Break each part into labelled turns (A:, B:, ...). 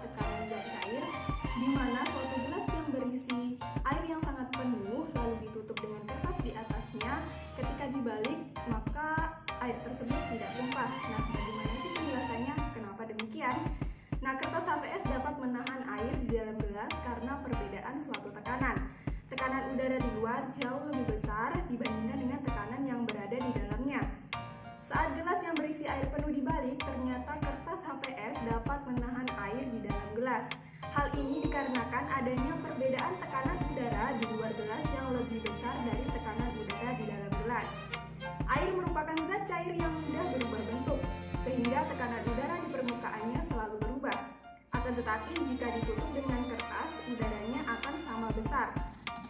A: tekanan zat cair, di mana suatu gelas yang berisi air yang sangat penuh lalu ditutup dengan kertas di atasnya. Ketika dibalik, maka air tersebut tidak tumpah. Nah, bagaimana sih penjelasannya? Kenapa demikian? Nah, kertas HVS dapat menahan air di dalam gelas karena perbedaan suatu tekanan. Tekanan udara di luar jauh lebih besar dibandingkan dengan tekanan yang berada di dalamnya. Saat gelas yang berisi air penuh dibalik, ternyata kertas HVS dapat menahan air di dalam gelas. Hal ini dikarenakan adanya perbedaan tekanan udara di luar gelas yang lebih besar dari tekanan udara di dalam gelas. Air merupakan zat cair yang mudah berubah bentuk, sehingga tekanan udara di permukaannya selalu berubah. Akan tetapi jika ditutup dengan kertas, udaranya akan sama besar.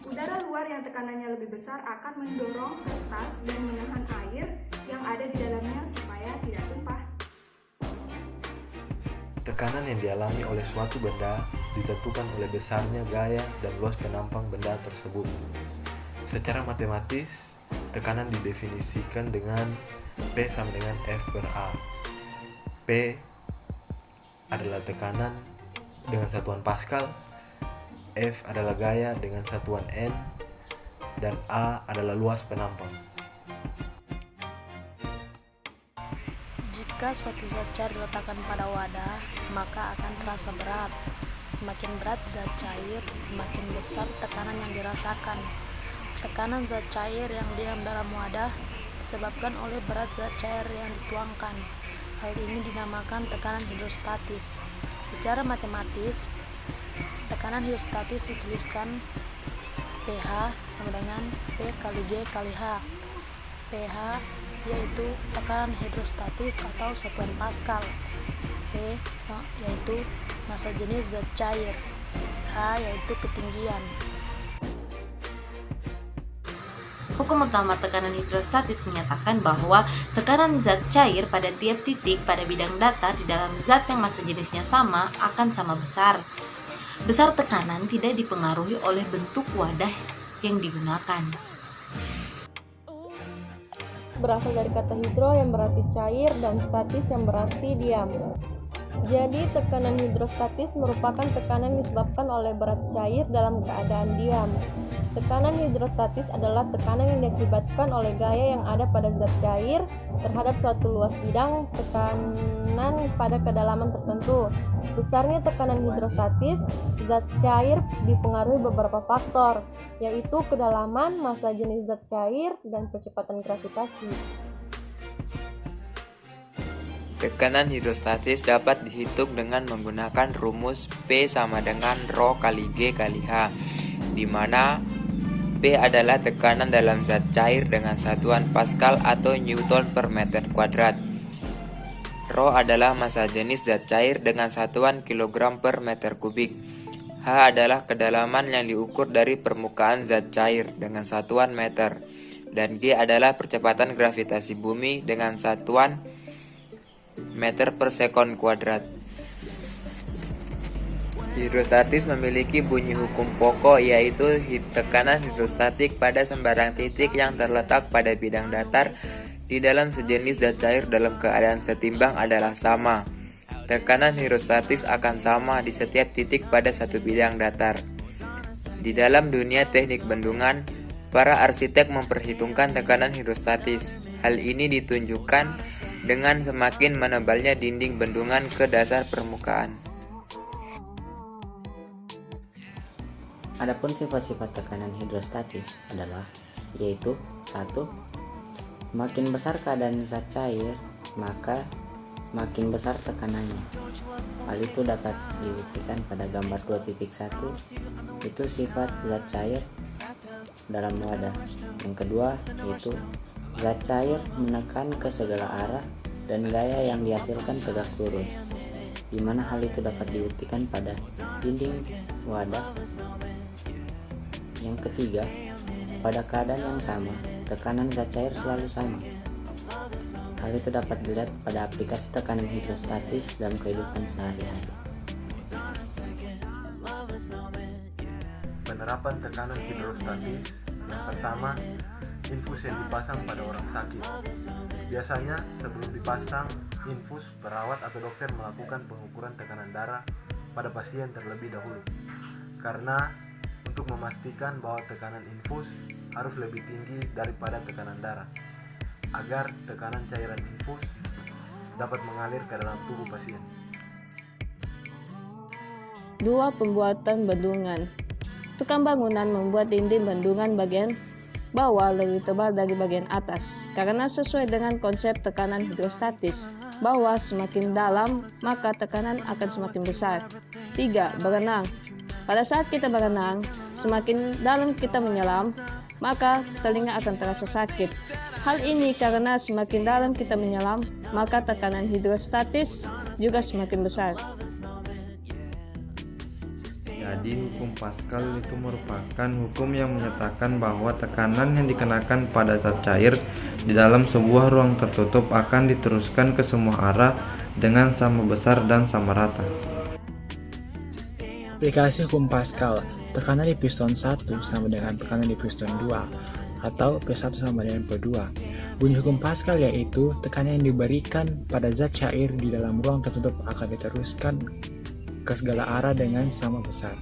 A: Udara luar yang tekanannya lebih besar akan mendorong kertas dan menahan air yang ada di dalamnya supaya tidak tumpah.
B: Tekanan yang dialami oleh suatu benda ditentukan oleh besarnya, gaya, dan luas penampang benda tersebut. Secara matematis, tekanan didefinisikan dengan P sama dengan F per A. P adalah tekanan dengan satuan Pascal, F adalah gaya dengan satuan N, dan A adalah luas penampang.
C: Jika suatu zat cair diletakkan pada wadah, maka akan terasa berat. Semakin berat zat cair, semakin besar tekanan yang dirasakan. Tekanan zat cair yang diam dalam wadah disebabkan oleh berat zat cair yang dituangkan. Hal ini dinamakan tekanan hidrostatis. Secara matematis, tekanan hidrostatis dituliskan pH sama dengan P kali G kali H. pH yaitu tekanan hidrostatis atau satuan Pascal. P yaitu massa jenis zat cair. H yaitu ketinggian.
D: Hukum utama tekanan hidrostatis menyatakan bahwa tekanan zat cair pada tiap titik pada bidang datar di dalam zat yang massa jenisnya sama akan sama besar. Besar tekanan tidak dipengaruhi oleh bentuk wadah yang digunakan.
E: Berasal dari kata hidro yang berarti cair dan statis yang berarti diam. Jadi tekanan hidrostatis merupakan tekanan disebabkan oleh berat cair dalam keadaan diam. Tekanan hidrostatis adalah tekanan yang diakibatkan oleh gaya yang ada pada zat cair terhadap suatu luas bidang tekanan pada kedalaman tertentu. Besarnya tekanan hidrostatis zat cair dipengaruhi beberapa faktor, yaitu kedalaman, massa jenis zat cair, dan percepatan gravitasi.
F: Tekanan hidrostatis dapat dihitung dengan menggunakan rumus P sama dengan Rho kali G kali H, di mana P adalah tekanan dalam zat cair dengan satuan Pascal atau Newton per meter kuadrat. Rho adalah massa jenis zat cair dengan satuan kilogram per meter kubik. H adalah kedalaman yang diukur dari permukaan zat cair dengan satuan meter. Dan G adalah percepatan gravitasi bumi dengan satuan meter per sekon kuadrat. Hidrostatis memiliki bunyi hukum pokok, yaitu tekanan hidrostatik pada sembarang titik yang terletak pada bidang datar di dalam sejenis zat cair dalam keadaan setimbang adalah sama. Tekanan hidrostatis akan sama di setiap titik pada satu bidang datar. Di dalam dunia teknik bendungan, para arsitek memperhitungkan tekanan hidrostatis. Hal ini ditunjukkan dengan semakin menebalnya dinding bendungan ke dasar permukaan.
G: Adapun sifat-sifat tekanan hidrostatis adalah yaitu 1. Makin besar keadaan zat cair, maka makin besar tekanannya. Hal itu dapat dibuktikan pada gambar 2.1, itu sifat zat cair dalam wadah. Yang kedua yaitu zat cair menekan ke segala arah dan gaya yang dihasilkan tegak lurus, di mana hal itu dapat dibuktikan pada dinding wadah. Yang ketiga, pada keadaan yang sama, tekanan zat cair selalu sama. Hal itu dapat dilihat pada aplikasi tekanan hidrostatis dalam kehidupan sehari-hari.
B: Penerapan tekanan hidrostatis. Yang pertama, infus yang dipasang pada orang sakit. Biasanya sebelum dipasang infus, perawat atau dokter melakukan pengukuran tekanan darah pada pasien terlebih dahulu. Karena untuk memastikan bahwa tekanan infus harus lebih tinggi daripada tekanan darah, agar tekanan cairan infus dapat mengalir ke dalam tubuh pasien.
E: 2. Pembuatan bendungan. Tukang bangunan membuat dinding bendungan bagian bawah lebih tebal dari bagian atas, karena sesuai dengan konsep tekanan hidrostatis. Bawah semakin dalam, maka tekanan akan semakin besar. 3. Berenang. Pada saat kita berenang, semakin dalam kita menyelam, maka telinga akan terasa sakit. Hal ini karena semakin dalam kita menyelam, maka tekanan hidrostatis juga semakin besar.
H: Jadi hukum Pascal itu merupakan hukum yang menyatakan bahwa tekanan yang dikenakan pada zat cair di dalam sebuah ruang tertutup akan diteruskan ke semua arah dengan sama besar dan sama rata.
I: Aplikasi hukum Pascal, tekanan di piston 1 sama dengan tekanan di piston 2, atau P1 sama dengan P2. Bunyi hukum Pascal yaitu tekanan yang diberikan pada zat cair di dalam ruang tertutup akan diteruskan ke segala arah dengan sama besar.